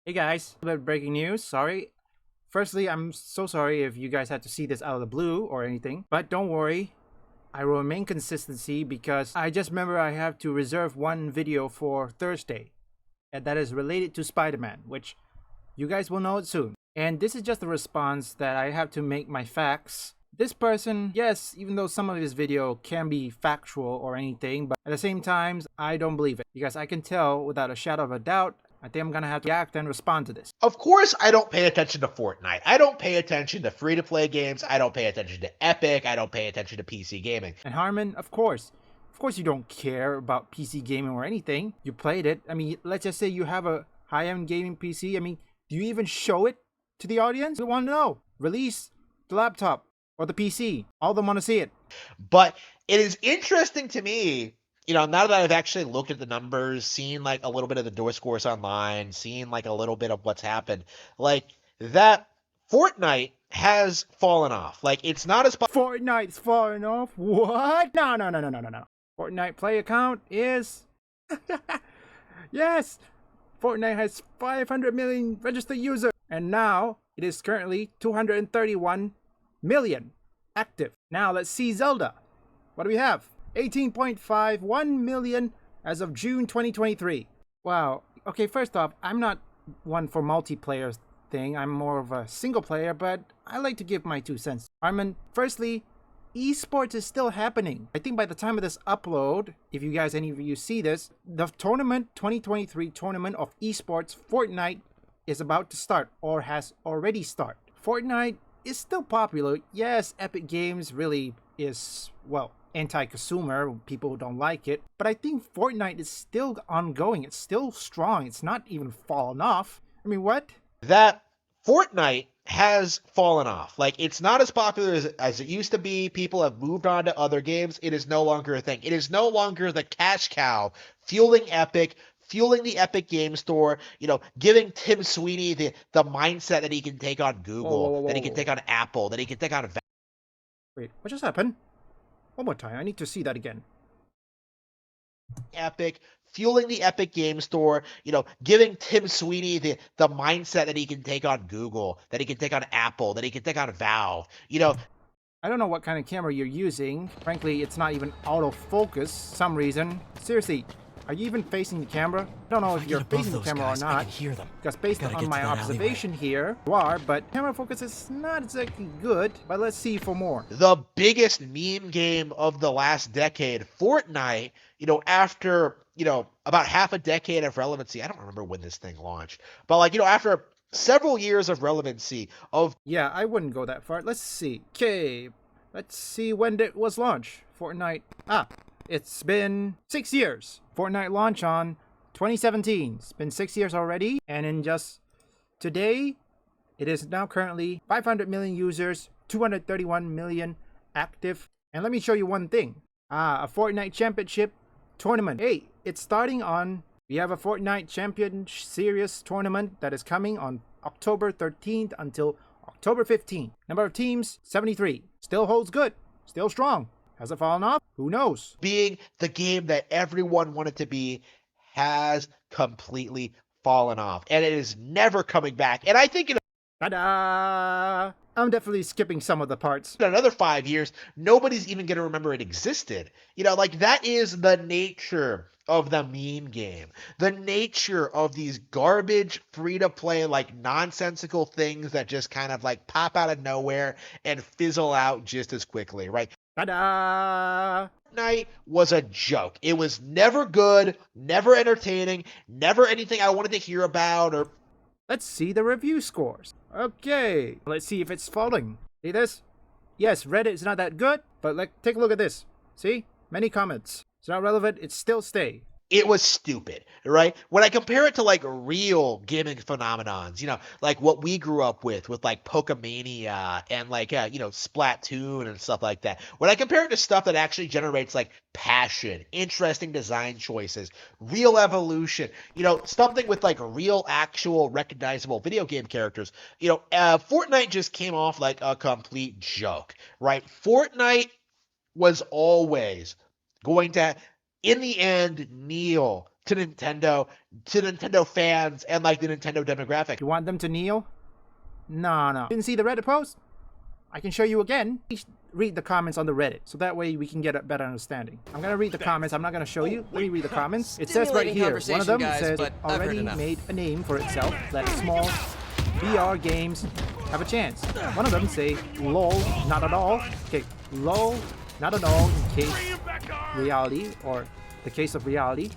Hey guys, a bit of breaking news. Sorry. Firstly, I'm so sorry if you guys had to see this out of the blue or anything, but don't worry. I will remain consistency because I just remember I have to reserve one video for Thursday, and that is related to Spider-Man, which you guys will know it soon. And this is just a response that I have to make my facts. This person, yes, even though some of his video can be factual or anything, but at the same time, I don't believe it because I can tell without a shadow of a doubt. I think I'm gonna have to react and respond to this. Of course, I don't pay attention to Fortnite. I don't pay attention to free-to-play games. I don't pay attention to Epic. I don't pay attention to PC gaming. And Harman, of course you don't care about PC gaming or anything. You played it. I mean, let's just say you have a high-end gaming PC. I mean, do you even show it to the audience? We want to know. Release the laptop or the PC. All of them want to see it. But it is interesting to me, now that I've actually looked at the numbers, seen like a little bit of the door scores online, seen like a little bit of what's happened, like that Fortnite has fallen off. Like it's not as Fortnite's falling off? What? No. Fortnite play account is... Yes! Fortnite has 500 million registered users. And now, it is currently 231 million active. Now, let's see Zelda. What do we have? 18.51 million as of June 2023. Wow. Okay, first off, I'm not one for multiplayer thing. I'm more of a single player, but I like to give my 2 cents. Armin, firstly, esports is still happening. I think by the time of this upload, if you guys, any of you see this, the tournament, 2023 tournament of esports Fortnite is about to start or has already started. Fortnite is still popular. Yes, Epic Games really is, well, anti-consumer. People don't like it. But I think Fortnite is still ongoing. It's still strong. It's not even fallen off. I mean, what? that Fortnite has fallen off. Like it's not as popular as it used to be. People have moved on to other games. It is no longer a thing. It is no longer the cash cow fueling Epic, fueling the Epic Game Store, giving Tim Sweeney the mindset that he can take on Google, that he can take on Apple, that he can take on Wait, what just happened? One more time. I need to see that again. Epic, fueling the Epic Game Store, giving Tim Sweeney the mindset that he can take on Google, that he can take on Apple, that he can take on Valve. I don't know what kind of camera you're using. Frankly, it's not even autofocus some reason. Seriously, are you even facing the camera? I don't know if you're facing the camera or not. I can hear them. Because based on my observation here, you are, but camera focus is not exactly good. But let's see for more. The biggest meme game of the last decade, Fortnite, after, about half a decade of relevancy. I don't remember when this thing launched, but after several years of relevancy of... Yeah, I wouldn't go that far. Let's see. Okay, let's see when it was launched. Fortnite. It's been 6 years. Fortnite launched on 2017. It's been 6 years already. And in just today, it is now currently 500 million users, 231 million active. And let me show you one thing. A Fortnite Championship tournament. Hey, it's starting on... We have a Fortnite Champion Series tournament that is coming on October 13th until October 15th. Number of teams, 73. Still holds good. Still strong. Has it fallen off? Who knows? Being the game that everyone wanted to be has completely fallen off. And it is never coming back. And I think Ta-da! I'm definitely skipping some of the parts. in another 5 years, nobody's even going to remember it existed. That is the nature of the meme game. The nature of these garbage, free-to-play, nonsensical things that just kind of pop out of nowhere and fizzle out just as quickly, right? Ta-da! Fortnite was a joke. It was never good, never entertaining, never anything I wanted to hear about or... Let's see the review scores. Okay, let's see if it's falling. See this? Yes, Reddit is not that good, but take a look at this. See? Many comments. It's not relevant, it's still stay. It was stupid, right? When I compare it to real gaming phenomenons, what we grew up with Pokemania and Splatoon and stuff like that. When I compare it to stuff that actually generates passion, interesting design choices, real evolution, something with real actual recognizable video game characters, Fortnite just came off like a complete joke, right? Fortnite was always going to, in the end, kneel to Nintendo fans and like the Nintendo demographic. You want them to kneel? No. Didn't see the Reddit post? I can show you again. Please read the comments on the Reddit, so that way we can get a better understanding. I'm gonna read the comments. I'm not gonna show you. Let me read the comments. It says right here, one of them says, it already made a name for itself. Let small VR games have a chance. One of them say, lol, not at all. Okay, lol, not at all in case reality, or the case of reality.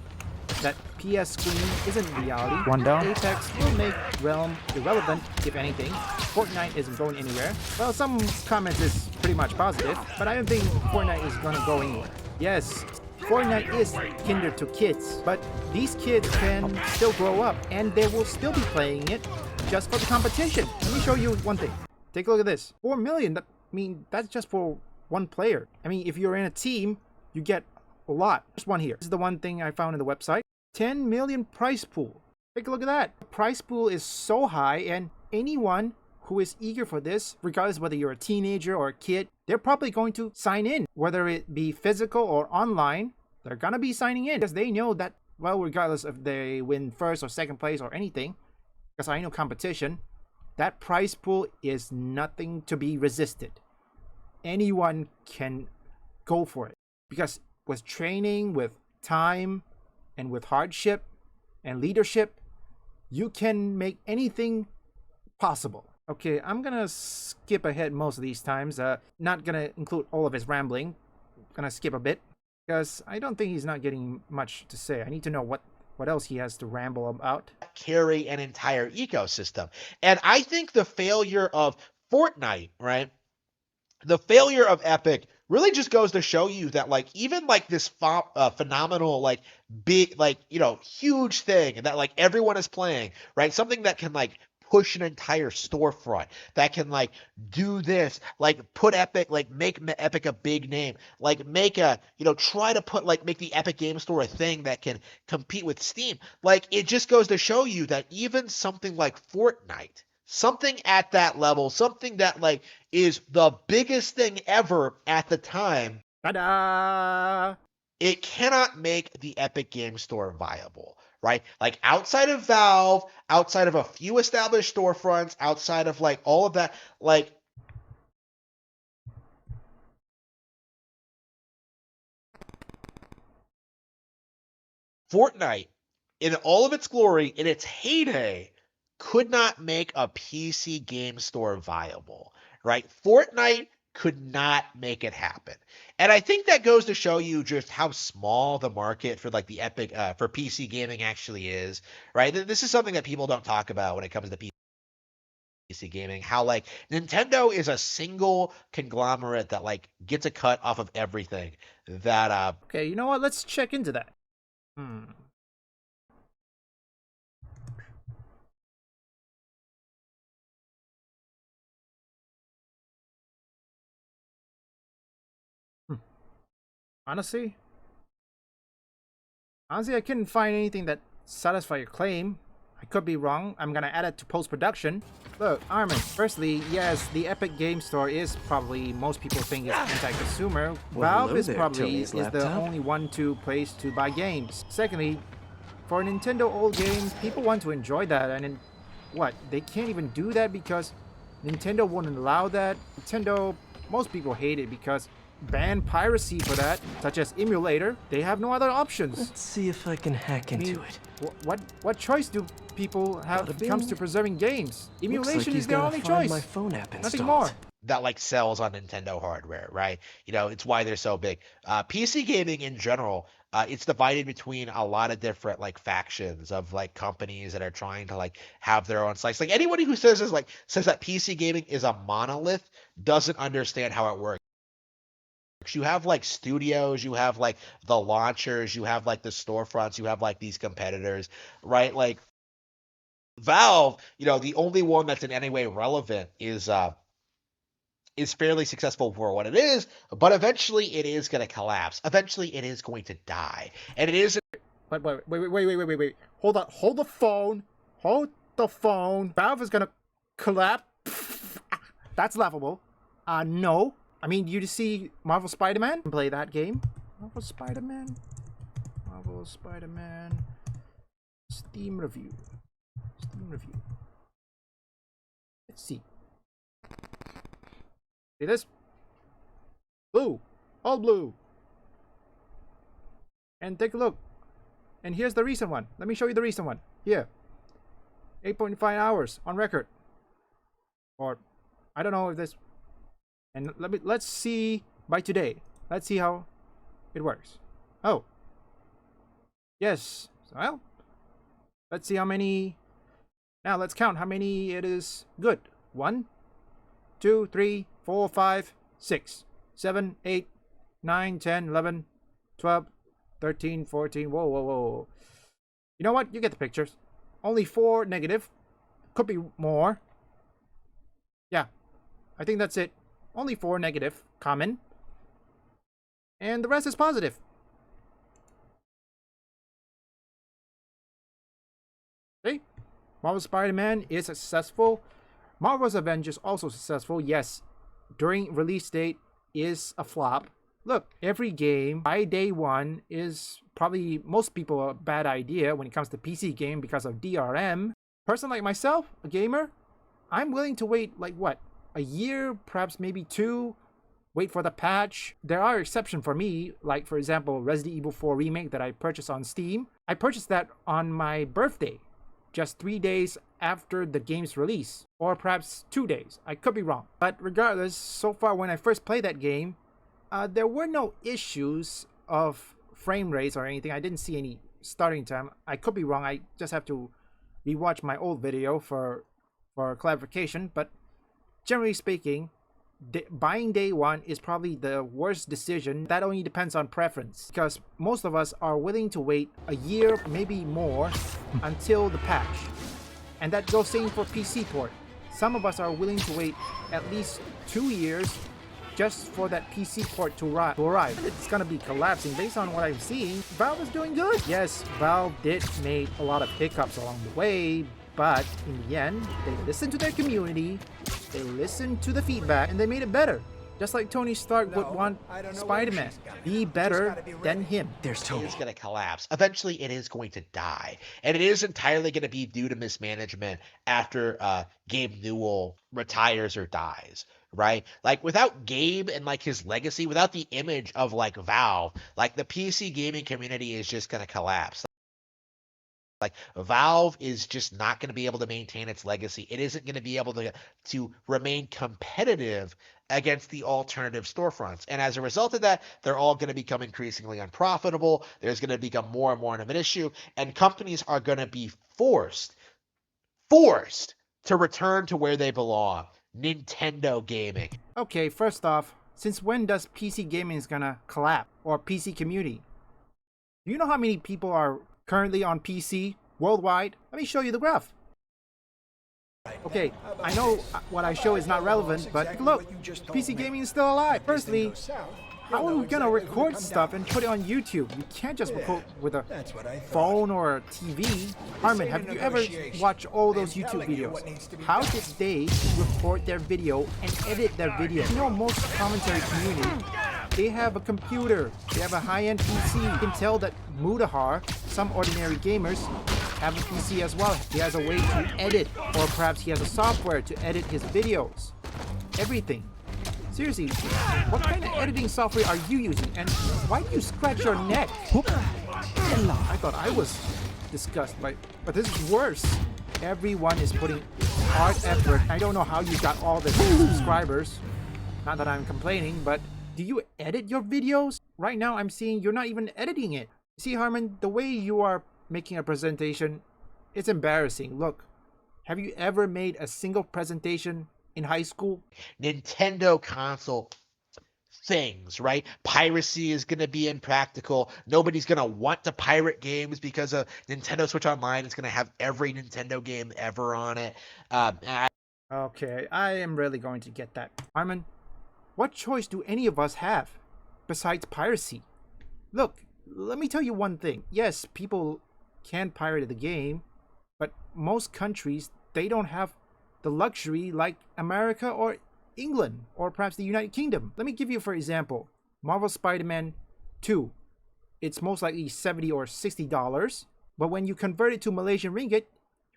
That PS screen isn't reality. One down. Apex will make Realm irrelevant, if anything. Fortnite isn't going anywhere. Well, some comments is pretty much positive, but I don't think Fortnite is gonna go anywhere. Yes, Fortnite is kindered to kids, but these kids can still grow up, and they will still be playing it just for the competition. Let me show you one thing. Take a look at this. 4 million, that's just for one player. I mean, if you're in a team, you get a lot. There's one here. This is the one thing I found in the website. 10 million prize pool. Take a look at that. The prize pool is so high, and anyone who is eager for this, regardless whether you're a teenager or a kid, they're probably going to sign in. Whether it be physical or online, they're gonna be signing in because they know that, well, regardless if they win first or second place or anything, because I know competition, that prize pool is nothing to be resisted. Anyone can go for it because with training, with time, and with hardship and leadership, you can make anything possible. Okay, I'm gonna skip ahead most of these times. Not gonna include all of his rambling. Gonna skip a bit because I don't think he's not getting much to say. I need to know what else he has to ramble about. Carry an entire ecosystem. And I think the failure of Fortnite, right? The failure of Epic really just goes to show you that like even like this phenomenal like big like huge thing that like everyone is playing, right? Something that can like push an entire storefront, that can like do this, like put Epic, like make Epic a big name, like make a try to put like make the Epic Game Store a thing that can compete with Steam. Like it just goes to show you that even something like Fortnite, something at that level, something that like is the biggest thing ever at the time, Ta-da! It cannot make the Epic Game Store viable, right? Like outside of Valve, outside of a few established storefronts, outside of like all of that, like Fortnite in all of its glory, in its heyday, could not make a PC game store viable, right? Fortnite could not make it happen. And I think that goes to show you just how small the market for like the Epic for PC gaming actually is, right? This is something that people don't talk about when it comes to PC gaming, how like Nintendo is a single conglomerate that like gets a cut off of everything that Okay, you know what? Let's check into that. Honestly, I couldn't find anything that satisfies your claim. I could be wrong. I'm gonna add it to post-production. Look, Harman, firstly, yes, the Epic Game Store is probably, most people think it's anti-consumer. Valve is probably the only one-two place to buy games. Secondly, for Nintendo old games, people want to enjoy that, and then, what, they can't even do that because Nintendo wouldn't allow that? Nintendo, most people hate it because ban piracy for that, such as emulator. They have no other options. Let's see if I can hack into it. What choice do people have when it comes to preserving games? Emulation is their only find choice. My phone app installed. Nothing more. that like sells on Nintendo hardware, right? It's why they're so big. PC gaming in general, it's divided between a lot of different like factions of like companies that are trying to like have their own slice. Like anybody who says that PC gaming is a monolith doesn't understand how it works. You have like studios, you have like the launchers, you have like the storefronts, you have like these competitors, right? Like Valve, the only one that's in any way relevant is fairly successful for what it is, but eventually it is going to collapse. Eventually it is going to die. And it is. Wait. Hold on. Hold the phone. Hold the phone. Valve is going to collapse. That's laughable. No. I mean, you see Marvel Spider-Man? Play that game. Marvel Spider-Man. Steam review. Steam review. Let's see. See this? Blue. All blue. And take a look. And here's the recent one. Let me show you the recent one. Here. 8.5 hours on record. Or I don't know if this. And let's see by today. Let's see how it works. Oh. Yes. Well, let's see how many. Now let's count how many it is good. 1, 2, 3, 4, 5, 6, 7, 8, 9, 10, 11, 12, 13, 14. Whoa, whoa, whoa. You know what? You get the pictures. Only 4 negative. Could be more. Yeah. I think that's it. Only 4 negative. Common. And the rest is positive. See? Marvel Spider-Man is successful. Marvel's Avengers also successful. Yes, during release date is a flop. Look, every game by day one is probably most people a bad idea when it comes to PC game because of DRM. Person like myself, a gamer, I'm willing to wait like what? A year, perhaps maybe 2. Wait for the patch. There are exceptions for me, like for example Resident Evil 4 Remake that I purchased on Steam. I purchased that on my birthday, just 3 days after the game's release, or perhaps 2 days. I could be wrong. But regardless, so far when I first played that game, there were no issues of frame rates or anything. I didn't see any starting time. I could be wrong. I just have to rewatch my old video for clarification. But generally speaking, buying day one is probably the worst decision. That only depends on preference, because most of us are willing to wait a year, maybe more, until the patch. And that goes same for PC port. Some of us are willing to wait at least 2 years just for that PC port to arrive. It's gonna be collapsing based on what I'm seeing. Valve is doing good. Yes, Valve did make a lot of hiccups along the way, but in the end, they listened to their community, they listened to the feedback, and they made it better. Just like Tony Stark would want Spider-Man. Be better than him. There's Tony. It's going to collapse. Eventually, it is going to die. And it is entirely going to be due to mismanagement after Gabe Newell retires or dies, right? Like, without Gabe and, like, his legacy, without the image of, like, Valve, like, the PC gaming community is just going to collapse. Like, Valve is just not going to be able to maintain its legacy. It isn't going to be able to remain competitive against the alternative storefronts. And as a result of that, they're all going to become increasingly unprofitable. There's going to become more and more of an issue. And companies are going to be forced to return to where they belong. Nintendo gaming. Okay, first off, since when does PC gaming is gonna collapse? Or PC community? Do you know how many people are currently on PC worldwide? Let me show you the graph. Okay, I know what I show is not relevant, but look, PC gaming is still alive. Firstly, how are we gonna record stuff and put it on YouTube? You can't just record with a phone or a TV. Harman, have you ever watched all those YouTube videos? How did they record their video and edit their video? You know, most commentary community, they have a computer, they have a high-end PC. You can tell that Mudahar, some ordinary gamers, have a PC as well. He has a way to edit, or perhaps he has a software to edit his videos. Everything. Seriously, what kind of editing software are you using? And why do you scratch your neck? I thought I was disgusted but this is worse. Everyone is putting hard effort. I don't know how you got all the subscribers. Not that I'm complaining, but do you edit your videos? Right now I'm seeing you're not even editing it. See, Harman, the way you are making a presentation, it's embarrassing. Look, have you ever made a single presentation in high school? Nintendo console things, right? Piracy is going to be impractical. Nobody's going to want to pirate games because of Nintendo Switch Online. It's going to have every Nintendo game ever on it. Okay, I am really going to get that. Harman, what choice do any of us have besides piracy? Look, let me tell you one thing. Yes, people can pirate the game, but most countries, they don't have the luxury like America or England or perhaps the United Kingdom. Let me give you for example, Marvel Spider-Man 2. It's most likely $70 or $60, But when you convert it to Malaysian ringgit,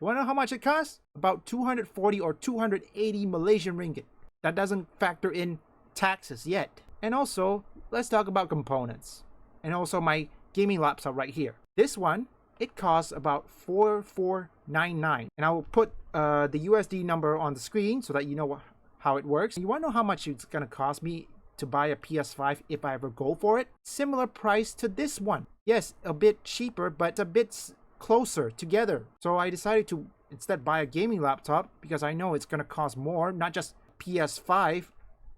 you want to know how much it costs? About 240 or 280 Malaysian ringgit. That doesn't factor in taxes yet. And also, let's talk about components. And also my gaming laptop right here. This one, it costs about 4499. And I will put the USD number on the screen so that you know how it works. You want to know how much it's going to cost me to buy a PS5 if I ever go for it? Similar price to this one. Yes, a bit cheaper, but a bit closer together. So I decided to instead buy a gaming laptop because I know it's going to cost more, not just PS5,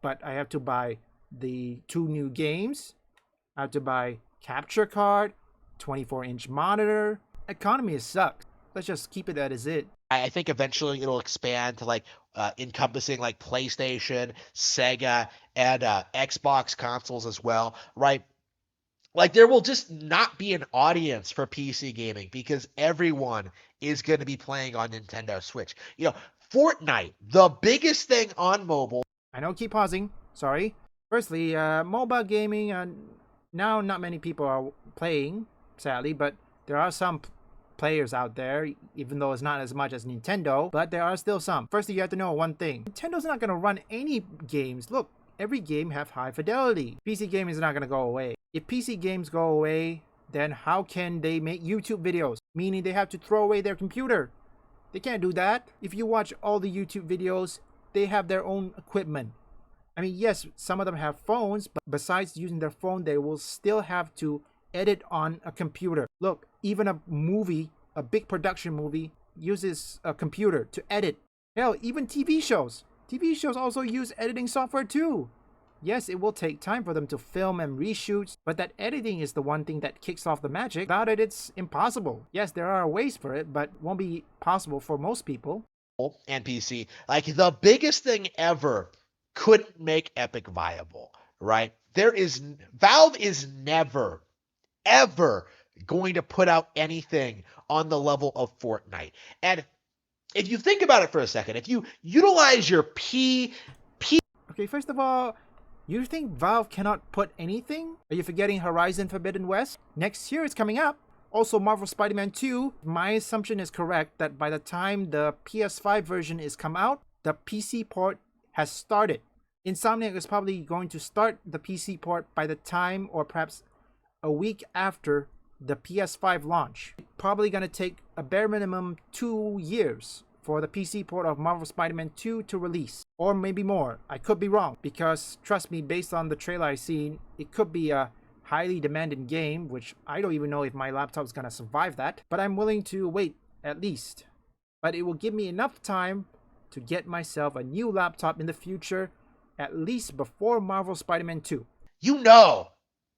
but I have to buy the 2 new games. I have to buy capture card, 24-inch monitor. Economy sucks. Let's just keep it as it. I think eventually it'll expand to like encompassing like PlayStation, Sega, and Xbox consoles as well, right? Like there will just not be an audience for PC gaming because everyone is going to be playing on Nintendo Switch. You know, Fortnite, the biggest thing on mobile. I know, keep pausing. Sorry. Firstly, mobile gaming, now not many people are playing, sadly, but there are some players out there, even though it's not as much as Nintendo, but there are still some. Firstly, you have to know one thing. Nintendo's not going to run any games. Look, every game have high fidelity. PC gaming is not going to go away. If PC games go away, then how can they make YouTube videos? Meaning they have to throw away their computer. They can't do that. If you watch all the YouTube videos, they have their own equipment. I mean, yes, some of them have phones, but besides using their phone, they will still have to edit on a computer. Look, even a movie, a big production movie, uses a computer to edit. Hell, even TV shows. TV shows also use editing software too. Yes, it will take time for them to film and reshoot, but that editing is the one thing that kicks off the magic. Without it, it's impossible. Yes, there are ways for it, but won't be possible for most people. And PC, like the biggest thing ever couldn't make Epic viable, right? Valve is never, ever going to put out anything on the level of Fortnite. And if you think about it for a second, if you utilize your Okay, first of all, you think Valve cannot put anything? Are you forgetting Horizon Forbidden West? Next year it's coming up. Also, Marvel Spider-Man 2, my assumption is correct that by the time the PS5 version is come out, the PC port has started. Insomniac is probably going to start the PC port by the time or perhaps a week after the PS5 launch. Probably going to take a bare minimum 2 years for the PC port of Marvel Spider-Man 2 to release. Or maybe more. I could be wrong because trust me, based on the trailer I've seen, it could be a highly demanding game, which I don't even know if my laptop's gonna survive that, but I'm willing to wait at least. But it will give me enough time to get myself a new laptop in the future, at least before Marvel Spider-Man 2. You know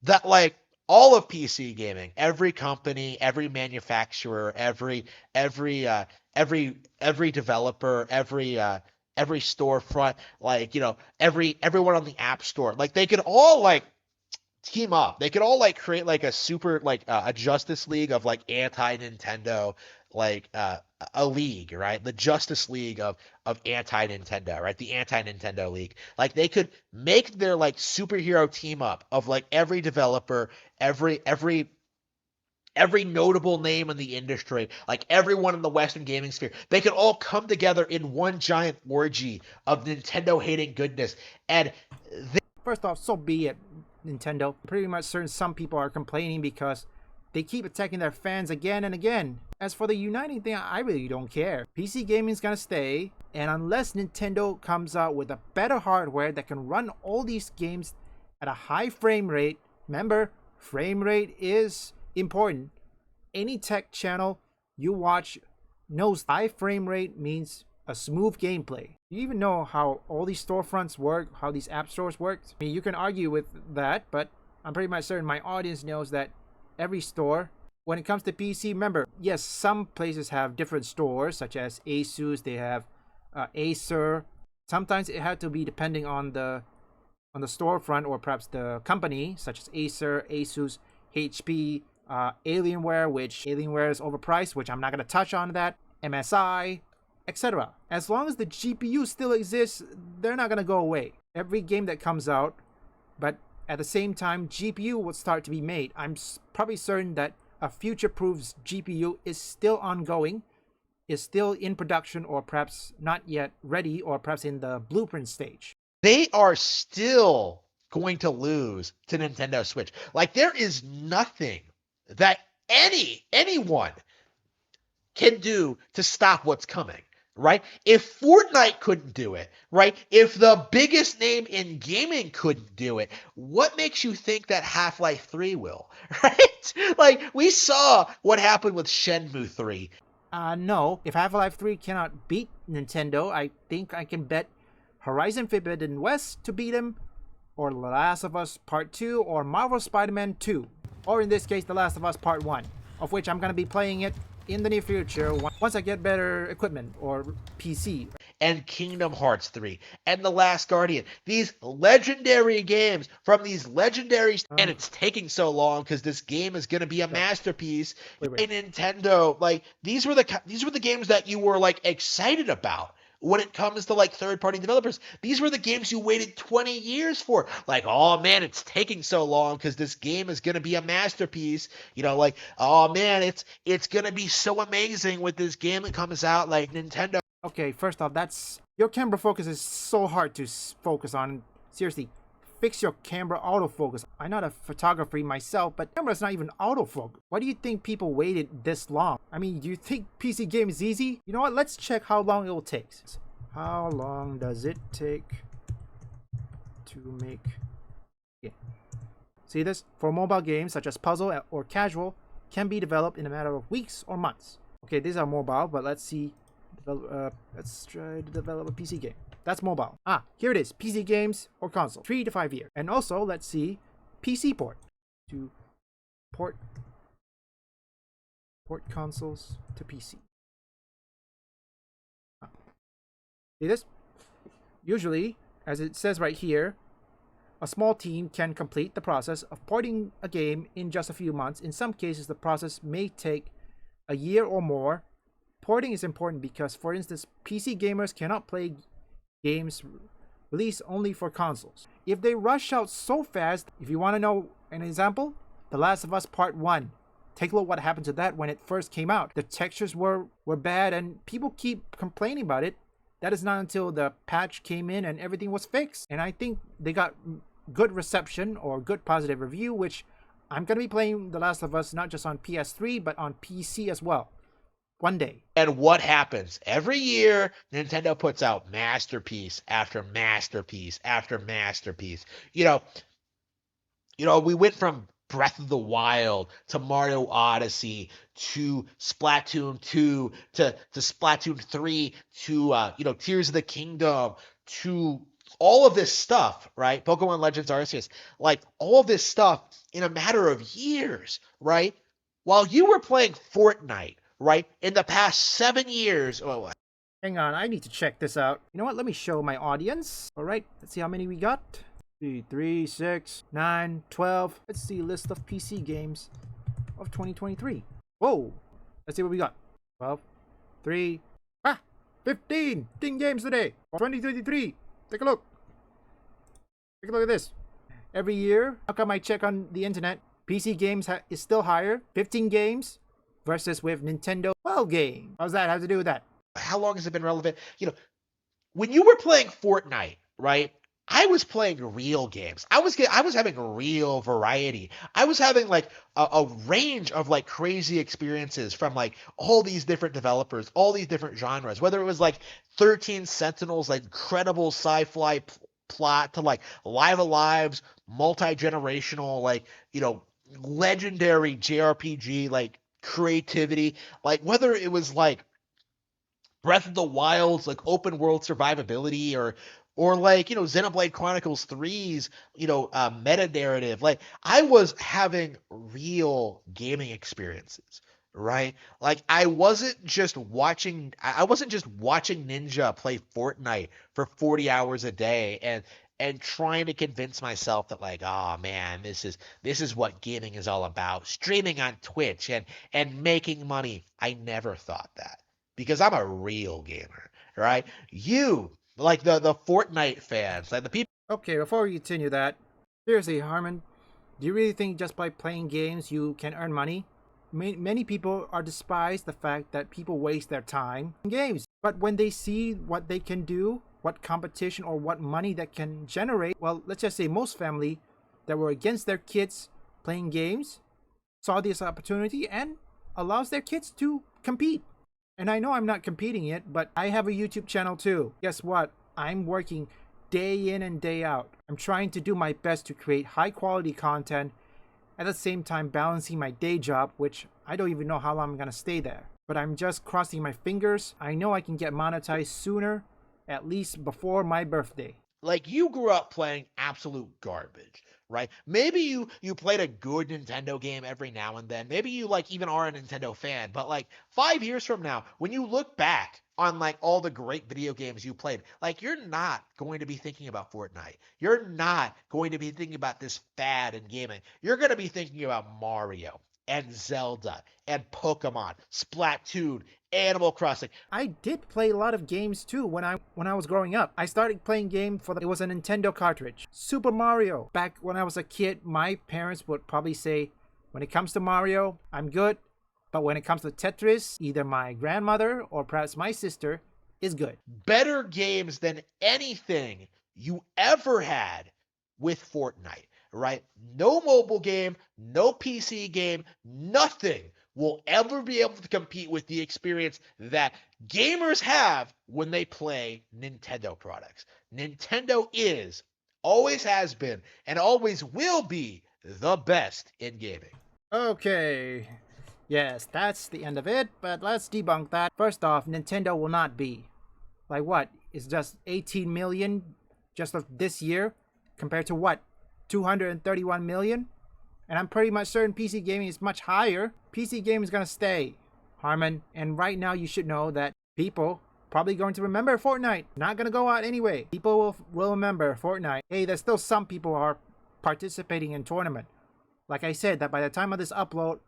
that like all of PC gaming, every company, every manufacturer, every developer, every storefront, like, you know, everyone on the App Store, like they could all like team up. They could all like create like a super like a Justice League of like anti-Nintendo, like a league, right? The Justice League of anti-Nintendo, right? The anti-Nintendo league. Like they could make their like superhero team up of like every developer, every notable name in the industry, like everyone in the Western gaming sphere. They could all come together in one giant orgy of Nintendo hating goodness. And first off, so be it, Nintendo. Pretty much certain some people are complaining because they keep attacking their fans again and again. As for the uniting thing, I really don't care. PC gaming is gonna stay, and unless Nintendo comes out with a better hardware that can run all these games at a high frame rate, remember, frame rate is important. Any tech channel you watch knows high frame rate means a smooth gameplay. You even know how all these storefronts work, how these app stores work. I mean, you can argue with that, but I'm pretty much certain my audience knows that every store, when it comes to PC, remember, yes, some places have different stores, such as Asus, they have Acer. Sometimes it had to be depending on the storefront or perhaps the company, such as Acer, Asus, HP, Alienware, which Alienware is overpriced, which I'm not going to touch on that, MSI, etc. As long as the GPU still exists, they're not going to go away. Every game that comes out, but at the same time, GPU will start to be made. I'm probably certain that a future-proof GPU is still ongoing, is still in production, or perhaps not yet ready, or perhaps in the blueprint stage. They are still going to lose to Nintendo Switch. Like, there is nothing that anyone can do to stop what's coming, right? If Fortnite couldn't do it, right? If the biggest name in gaming couldn't do it, what makes you think that Half-Life 3 will, right? Like, we saw what happened with Shenmue 3. No, if Half-Life 3 cannot beat Nintendo, I think I can bet Horizon Forbidden West to beat him, or The Last of Us Part 2, or Marvel Spider-Man 2, or in this case, The Last of Us Part 1, of which I'm going to be playing it in the near future once I get better equipment or PC. And Kingdom Hearts 3 and The Last Guardian. These legendary games from these legendary and it's taking so long because this game is going to be a masterpiece. Wait. Nintendo, like these were the games that you were like excited about. When it comes to like third-party developers, these were the games you waited 20 years for. Like, oh man, it's taking so long because this game is gonna be a masterpiece. You know, like, oh man, it's gonna be so amazing with this game that comes out. Like Nintendo. Okay, first off, your camera focus is so hard to focus on. Seriously, fix your camera autofocus. I'm not a photographer myself, but camera's not even autofocus. Why do you think people waited this long? I mean, do you think PC game is easy? You know what? Let's check how long it will take. How long does it take to make game? See this? For mobile games such as puzzle or casual, can be developed in a matter of weeks or months. Okay, these are mobile, but let's see. Let's try to develop a PC game. That's mobile. Here it is. PC games or console. 3 to 5 years. And also, let's see, PC port. To port consoles to PC. See this? Usually, as it says right here, a small team can complete the process of porting a game in just a few months. In some cases, the process may take a year or more. Porting is important because, for instance, PC gamers cannot play games released only for consoles. If they rush out so fast, if you want to know an example, The Last of Us Part 1. Take a look what happened to that when it first came out. The textures were bad and people keep complaining about it. That is not until the patch came in and everything was fixed. And I think they got good reception or good positive review, which I'm going to be playing The Last of Us not just on PS3 but on PC as well. One day. And what happens? Every year, Nintendo puts out masterpiece after masterpiece after masterpiece. You know, we went from Breath of the Wild to Mario Odyssey to Splatoon 2 to Splatoon 3 to Tears of the Kingdom to all of this stuff, right? Pokemon Legends Arceus, like all of this stuff in a matter of years, right? While you were playing Fortnite, right, in the past 7 years. Oh, hang on, I need to check this out. You know what? Let me show my audience. All right, let's see how many we got. 3, 6, 9, 12. Let's see a list of PC games of 2023. Whoa! Let's see what we got. 12, 3, 15 games today. 2023. Take a look. Take a look at this. Every year, how come I check on the internet? PC games is still higher. 15 games versus with Nintendo 12 games. How's that have to do with that? How long has it been relevant? You know, when you were playing Fortnite, right? I was playing real games. I was having real variety. I was having like a range of like crazy experiences from like all these different developers, all these different genres. Whether it was like 13 Sentinels, like incredible sci-fi plot, to like Live Alive's multi-generational, like legendary JRPG, like creativity. Like whether it was like Breath of the Wild's like open world survivability, or like Xenoblade Chronicles 3's meta narrative. Like I was having real gaming experiences, right? Like I wasn't just watching Ninja play Fortnite for 40 hours a day and trying to convince myself that like, oh man, this is what gaming is all about, streaming on Twitch and making money. I never thought that, because I'm a real gamer, right? You, like the Fortnite fans, like the people. Okay, before we continue that, seriously, Harman, do you really think just by playing games you can earn money? many people are despise the fact that people waste their time in games. But when they see what they can do, what competition or what money that can generate, well, let's just say most family that were against their kids playing games saw this opportunity and allows their kids to compete. And I know I'm not competing yet, but I have a YouTube channel too. Guess what? I'm working day in and day out. I'm trying to do my best to create high quality content, at the same time balancing my day job, which I don't even know how long I'm gonna stay there. But I'm just crossing my fingers. I know I can get monetized sooner, at least before my birthday. Like, you grew up playing absolute garbage, right? Maybe you played a good Nintendo game every now and then. Maybe you like even are a Nintendo fan, but like 5 years from now, when you look back on like all the great video games you played, like, you're not going to be thinking about Fortnite. You're not going to be thinking about this fad in gaming. You're going to be thinking about Mario and Zelda and Pokemon, Splatoon, Animal Crossing. I did play a lot of games too when I was growing up. I started playing game it was a Nintendo cartridge. Super Mario. Back when I was a kid, my parents would probably say, when it comes to Mario, I'm good. But when it comes to Tetris, either my grandmother or perhaps my sister is good. Better games than anything you ever had with Fortnite, right? No mobile game, no PC game, nothing will ever be able to compete with the experience that gamers have when they play Nintendo products. Nintendo is, always has been, and always will be the best in gaming. Okay. Yes, that's the end of it, but let's debunk that. First off, Nintendo will not be. Like what? It's just 18 million just of this year compared to what? 231 million? And I'm pretty much certain PC gaming is much higher. PC gaming is gonna stay, Harman. And right now you should know that people probably going to remember Fortnite. Not gonna go out anyway. People will remember Fortnite. Hey, there's still some people who are participating in tournament. Like I said, that by the time of this upload,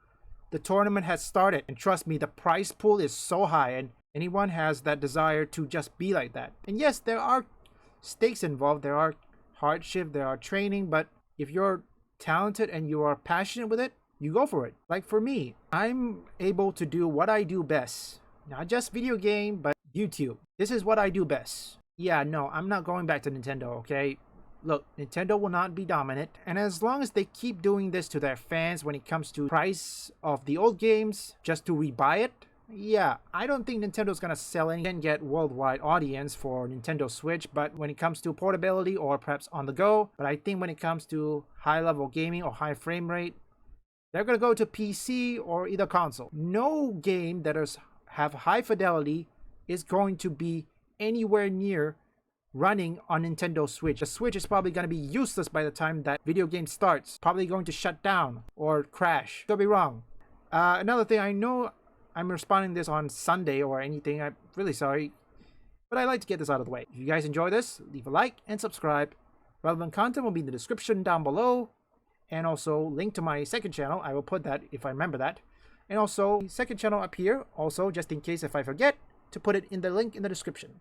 the tournament has started. And trust me, the prize pool is so high and anyone has that desire to just be like that. And yes, there are stakes involved. There are hardship, there are training, but if you're talented and you are passionate with it, you go for it. Like for me, I'm able to do what I do best. Not just video game, but YouTube. This is what I do best. Yeah, no, I'm not going back to Nintendo, okay? Look, Nintendo will not be dominant, and as long as they keep doing this to their fans when it comes to price of the old games, just to rebuy it, yeah, I don't think Nintendo's gonna sell any and get worldwide audience for Nintendo Switch, but when it comes to portability or perhaps on the go, but I think when it comes to high level gaming or high frame rate, they're gonna go to PC or either console. No game that have high fidelity is going to be anywhere near running on Nintendo Switch. The Switch is probably going to be useless by the time that video game starts. Probably going to shut down or crash. Could be wrong. Another thing, I know I'm responding this on Sunday or anything. I'm really sorry. But I like to get this out of the way. If you guys enjoy this, leave a like and subscribe. Relevant content will be in the description down below. And also link to my second channel. I will put that if I remember that. And also second channel up here. Also, just in case if I forget, to put it in the link in the description.